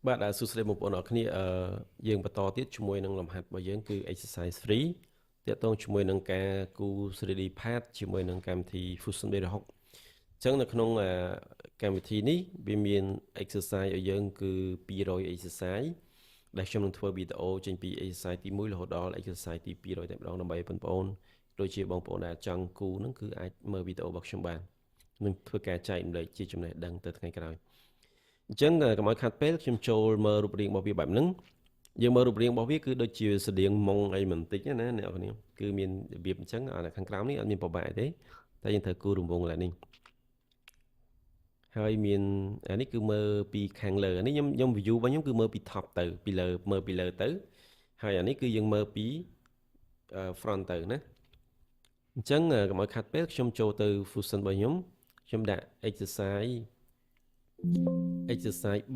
បាទសួស្តីបងប្អូនអរគ្នាយើងបន្តទៀតជាមួយនឹងលំហាត់របស់យើងគឺ exercise 3ទាក់ទងជាមួយនឹងការគូ 3D pad ជាមួយនឹងកម្មវិធី Fusion 360អញ្ចឹងនៅក្នុងកម្មវិធីនេះវាមាន exercise ឲ្យយើងគឺ200 exercise ដែលខ្ញុំនឹងធ្វើវីដេអូចេញពី exercise ទី1រហូតដល់ exercise ទី200តែម្ដងដើម្បីឲ្យបងប្អូនដូចជាបងប្អូនដែលចង់គូហ្នឹងគឺអាចមើលវីដេអូរបស់ខ្ញុំបាននឹងធ្វើការចែករំលែកជាចំណេះដឹងទៅថ្ងៃក្រោយអញ្ចឹងកុំឲ្យខាត់ពេលខ្ញុំចូលមើលរូបរាងរបស់វាបែបហ្នឹងយើងមើលរូបរាងរបស់វាគឺដូចជាស្តៀងមុងអីបន្តិចណាអ្នកនរគឺមានរបៀបអញ្ចឹងអាខាងក្រោមនេះអត់មានប្របាក់ទេតែយើងត្រូវគូររង្វង់ឡើងនេះហើយមានអានេះគឺមើលពីខាងលើអានេះខ្ញុំ view របស់ខ្ញុំគឺមើលពី top ទៅពីលើមើលពីលើទៅហើយអានេះគឺយើងមើលពី front ទៅណាអញ្ចឹងកុំឲ្យខាត់ពេលខ្ញុំចូលទៅ Fusion របស់ខ្ញុំដាក់ exercise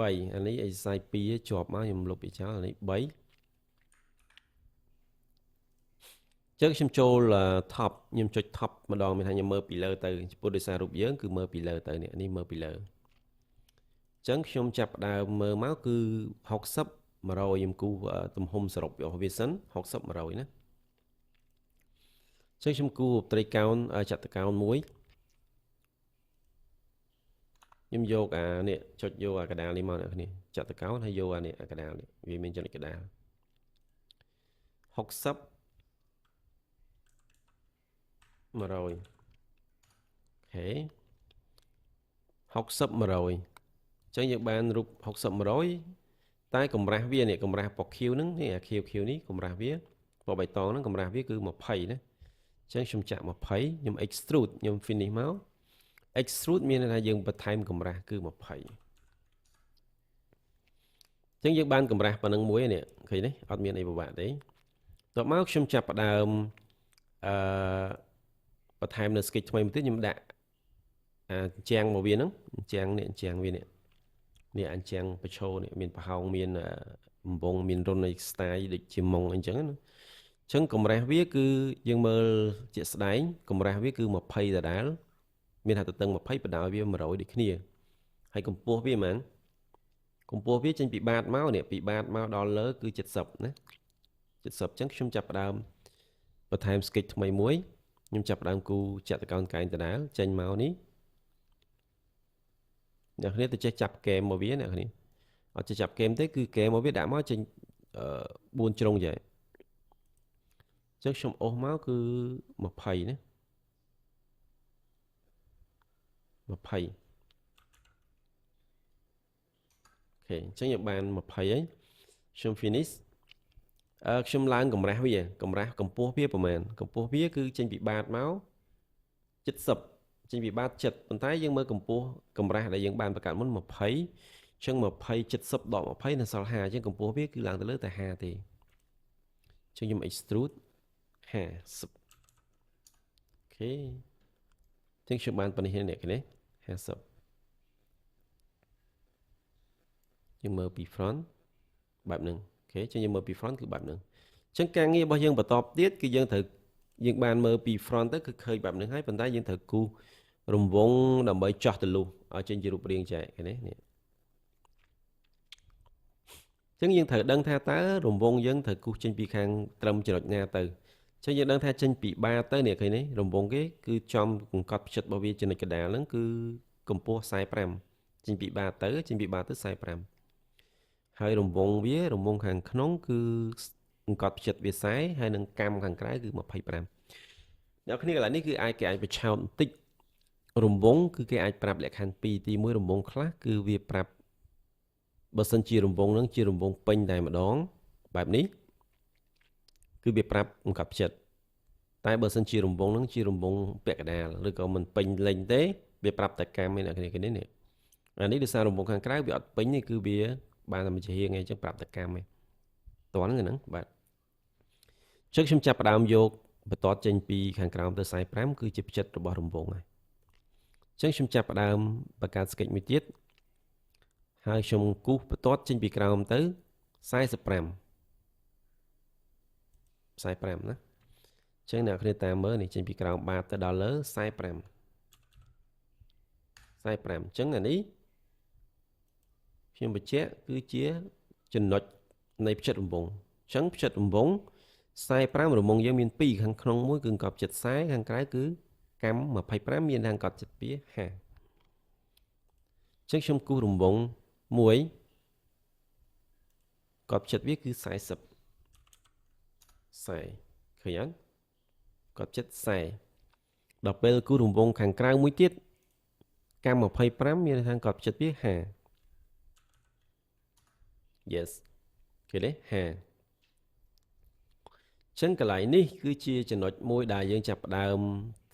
3អានេះ exercise 2ជាប់មកខ្ញុំលុបវាចោលអានេះ3ចឹងខ្ញុំចូល top ខ្ញុំចុច top ម្ដងមានថាខ្ញុំមើលពីលើទៅចំពោះដោយសាររូបយើងគឺមើលពីលើទៅនេះមើលពីលើចឹងខ្ញុំចាប់ផ្ដើមមើលមកគឺ60 100ខ្ញុំគូទំហំសរុបរបស់វាសិន60 100ណាចឹងខ្ញុំគូត្រីកោណចតុកោណមួយខ្ញុំយកអានេះចុចយកអាកដាលនេះមកអ្នកគ្នាចតុកោណហើយយកអានេះអាកដាលនេះវាមានចំណុចកដាល60 100អូខេ60 100អញ្ចឹងយើងបានរូប60 100តែកម្រាស់វានេះកម្រាស់ពណ៌ខៀវហ្នឹងនេះអាខៀវនេះកម្រាស់វាពណ៌បៃតងហ្នឹងកម្រាស់វាគឺ20ណាអញ្ចឹងខ្ញុំចាក់20ខ្ញុំ extrude ខ្ញុំ finish មក extrude មានន័យថាយើងបន្ថែមកម្រាស់គឺ20អញ្ចឹងយើងបានកម្រាស់ប៉ុណ្្នឹងមួយនេះឃើញទេអត់មានអីពិបាកទេតបមកខ្ញុំចាប់ផ្ដើមបន្ថែមនៅ sketch ថ្មីមួយទៀតខ្ញុំដាក់ជាងមកវាហ្នឹងជាងនេះជាងវានេះអញ្ចឹងបឆោនេះមានប្រហោងមានបំពង់មានរុននៃ style ដូចជាមុងអញ្ចឹងណាអញ្ចឹងកម្រាស់វាគឺយើងមើលជាក់ស្ដែងកម្រាស់វាគឺ20ដដែលមានថាទទឹង20បដោយវា100ដូចគ្នាហើយកម្ពស់វាហ្មងកម្ពស់វាចេញពីបាតមកនេះពីបាតមកដល់លើគឺ70ណា70អញ្ចឹងខ្ញុំចាប់ផ្ដើមបន្ថែម sketch ថ្មីមួយខ្ញុំចាប់ផ្ដើមគូចតុកោណកែងដដែលចេញមកនេះអ្នកគ្នាទៅចេះចាប់កេមមកវាអ្នកគ្នាអត់ចេះចាប់កេមទេគឺកេមមកវាដាក់មកចេញ4ជ្រុងចេះអញ្ចឹងខ្ញុំអូសមកគឺ20ណា20អូខេអញ្ចឹងយើងបាន20ហើយខ្ញុំ finish ខ្ញុំឡើងកម្រាស់វាកម្រាស់កម្ពស់វាប្រហែលកម្ពស់វាគឺចេញពីបាតមក70ចេញពីបាត70ប៉ុន្តែយើងមើលកម្ពស់កម្រាស់ដែលយើងបានបង្កើតមុន20អញ្ចឹង20 70ដក20នៅសល់50អញ្ចឹងកម្ពស់វាគឺឡើងទៅលើតែ50ទេអញ្ចឹងខ្ញុំ extrude 50អូខេអញ្ចឹងខ្ញុំបានប៉ុណ្នេះនេះគ្នា50យើងមើលពី front បែបហ្នឹងអូខេអញ្ចឹងយើងមើលពី front គឺបែបហ្នឹងអញ្ចឹងការងាររបស់យើងបន្តទៀតគឺយើងត្រូវយើងបានមើលពី front ទៅគឺឃើញបែបហ្នឹងហើយប៉ុន្តែយើងត្រូវគូសរង្វង់ដើម្បីចោះទលុះឲ្យចេញជារូបរាងចែកឃើញទេនេះអញ្ចឹងយើងត្រូវដឹងថាតើរង្វង់យើងត្រូវគូសចេញពីខាងត្រឹមចំណុចណាទៅអញ្ចឹងយើងដឹងថាចេញពីបាតទៅនេះឃើញទេរង្វង់គេគឺចំកង្កត់ផ្ចិតរបស់វាចំណុចកណ្ដាលហ្នឹងគឺកម្ពស់45ចេញពីបាតទៅ45ហើយរង្វង់វារង្វង់ខាងក្នុងគឺកង្កត់ផ្ចិតវា40ហើយនឹងកម្មខាងក្រៅគឺ25អ្នកគ្នាកន្លែងនេះគឺគេអាចបញ្ឆោតបន្តិចរង្វង់គឺគេអាចប្រាប់លក្ខខណ្ឌ2ទី1រង្វង់ខ្លះគឺវាប្រាប់បើសិនជារង្វង់ហ្នឹងជារង្វង់ពេញតែម្ដងបែបនេះគឺវាប្រាប់កង្កត់ផ្ចិតតែបើសិនជារង្វង់ហ្នឹងជារង្វង់ពាក់កណ្ដាលឬក៏មិនពេញលេញទេវាប្រាប់តែកម្មឯអ្នកគ្នានេះអានេះដោយសាររង្វង់ខាងក្រៅវាអត់ពេញនេះគឺវាបានតែមួយជាហៀងអញ្ចឹងប្រាប់តែកម្មឯងតោះហ្នឹងបាទអញ្ចឹងខ្ញុំចាប់ផ្ដើមយកបន្ទាត់ចេញពីខាងក្រោមទៅ45គឺជាផ្ចិតរបស់រង្វង់ហើយអញ្ចឹងខ្ញុំចាប់ផ្ដើមបង្កើត sketch មួយទៀតហើយខ្ញុំគូសបន្ទាត់ចេញពីក្រោមទៅ45ណាអញ្ចឹងអ្នកគ្នាតាមមើលនេះចេញពីក្រោមបាតទៅដល់លើ45អញ្ចឹងអានេះខ្ញុំ ខ្ញុំបញ្ជាក់គឺជាចំណុចនៃផ្ចិតរង្វង់អញ្ចឹងផ្ចិតរង្វង់45រង្វង់យើងមាន2ខាងក្នុងមួយគឺអង្កត់ផ្ចិត40ខាងក្រៅគឺកម្ម25មានខាងអង្កត់ផ្ចិត2 50អញ្ចឹងខ្ញុំគូសរង្វង់មួយកត់ផ្ចិតវាគឺ40 40ឃើញអត់កត់ផ្ចិត40ដល់ពេលគូសរង្វង់ខាងក្រៅមួយទៀតកម្ម25មានខាងកត់ផ្ចិតវា50 yes ឃើញទេ50ចឹងកន្លែងនេះគឺជាចំណុចមួយដែលយើងចាប់ផ្ដើម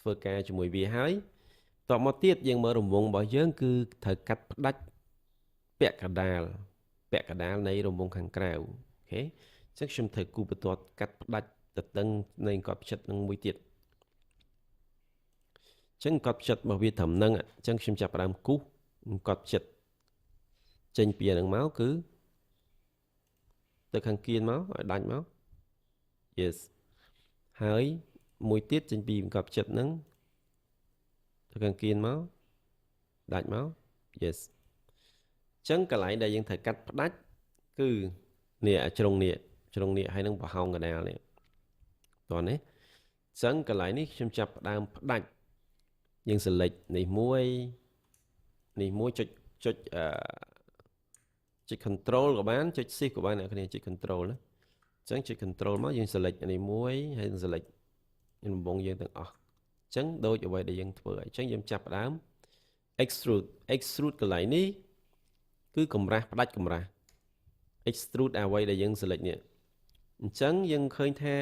ធ្វើការជាមួយវាហើយតមកទៀតយើងមើលរង្វង់របស់យើងគឺត្រូវកាត់ផ្ដាច់ពាក់កណ្ដាលនៃរង្វង់ខាងក្រៅអូខេចឹងខ្ញុំត្រូវគូបន្ទាត់កាត់ផ្ដាច់ទៅដឹងនៃកត់ផ្ចិតនឹងមួយទៀតចឹងកត់ផ្ចិតរបស់វាត្រឹមហ្នឹងចឹងខ្ញុំចាប់ផ្ដើមគូសកត់ផ្ចិតចេញពីហ្នឹងមកគឺទៅខាងគៀនមកឲ្យដាច់មក yes ហើយមួយទៀតចេញពីកត់ផ្ចិតហ្នឹងទៅខាងគៀនមកដាច់មក yes ចឹងកន្លែងដែលយើងត្រូវកាត់ផ្ដាច់គឺនេះជ្រុងនេះហើយនឹងប្រហោងកណ្ដាលនេះតោះនេះចឹងកន្លែងនេះខ្ញុំចាប់ផ្ដើមផ្ដាច់យើង select នេះមួយចុចcontrol ក៏បានចុច shift ក៏បានអ្នកគ្នាចុច control ណាអញ្ចឹងចុច control មកយើង select នេះមួយហើយ select រង្វង់យើងទាំងអស់អញ្ចឹងដូចអ្វីដែលយើងធ្វើអញ្ចឹងយើងចាប់ផ្ដើម extrude កន្លែងនេះគឺកម្រាស់ផ្ដាច់កម្រាស់ extrude អ្វីដែលយើង select នេះអញ្ចឹងយើងឃើញថា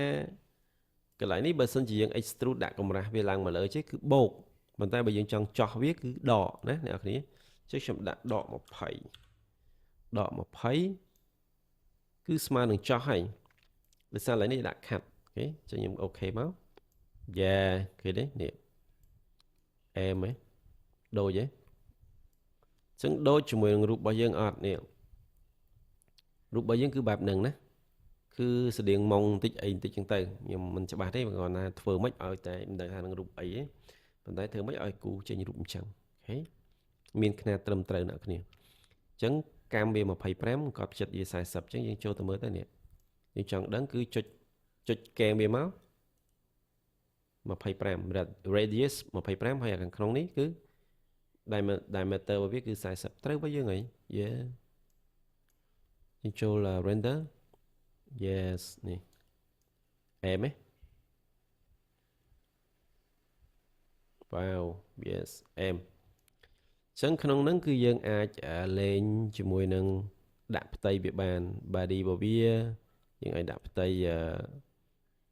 កន្លែងនេះបើសិនជាយើង extrude ដាក់កម្រាស់វាឡើងមកលើចេះគឺបូកប៉ុន្តែបើយើងចង់ចោះវាគឺដកណាអ្នកនរគ្នាចុះខ្ញុំដាក់ដក20គឺស្មើនឹងចោះហើយដោយសារឡើយនេះដាក់ខាត់អូខេចុះខ្ញុំអូខេមកយ៉ាឃើញទេនេះអែមហ៎ដូចហ៎អញ្ចឹងដូចជាមួយនឹងរូបរបស់យើងអត់នេះរូបរបស់យើងគឺបែបហ្នឹងណាគឺស្តៀងម៉ងបន្តិចអីបន្តិចចឹងទៅខ្ញុំមិនច្បាស់ទេគាត់ថាធ្វើម៉េចឲ្យតែមិនដឹងថានឹងរូបអីទេប៉ុន្តែធ្វើម៉េចឲ្យគូចេញរូបអញ្ចឹងអូខេមានຂະຫນາດត្រឹមត្រូវអ្នកគ្នាអញ្ចឹងកម្មវា25គាត់ផ្ចិតវា40អញ្ចឹងយើងចូលទៅមើលទៅនេះយើងចង់ដឹងគឺចុចកែមវាមក25 radius 25ហើយខាងក្នុងនេះគឺ diameter របស់វាគឺ40ត្រូវរបស់យើងហី yeah យើងចូល render yes នេះអែមហ៎ wow yes អែមចឹងក្នុងហ្នឹងគឺយើងអាចលេងជាមួយនឹងដាក់ផ្ទៃវាបាន body របស់វាយើងអាចដាក់ផ្ទៃ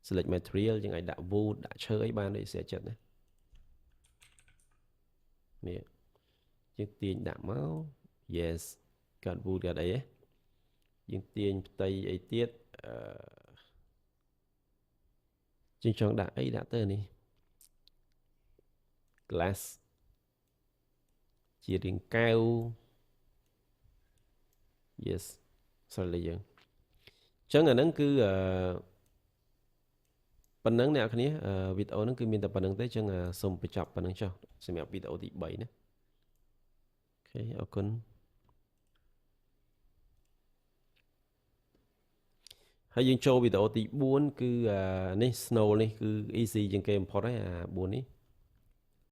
select material យើងអាចដាក់ wood ដាក់ឈើអីបានដូចស្អាតចិត្តណានេះយើងទាញដាក់មក yes កាត់ wood កាត់អីហ៎យើងទាញផ្ទៃអីទៀតជាងចង់ដាក់អីដាក់ទៅនេះ glass ជារាងកែវ yes ស្រេចលើយើងអញ្ចឹងអាហ្នឹងគឺប៉ុណ្ណឹងអ្នកនរវីដេអូហ្នឹងគឺមានតែប៉ុណ្្នឹងទេអញ្ចឹងសូមបញ្ចប់ប៉ុណ្្នឹងចុះសម្រាប់វីដេអូទី3ណាអូខេអរគុណហើយយើងចូលវីដេអូទី4គឺនេះ snow នេះគឺ easy ជាងគេបំផុតហើយអា4នេះ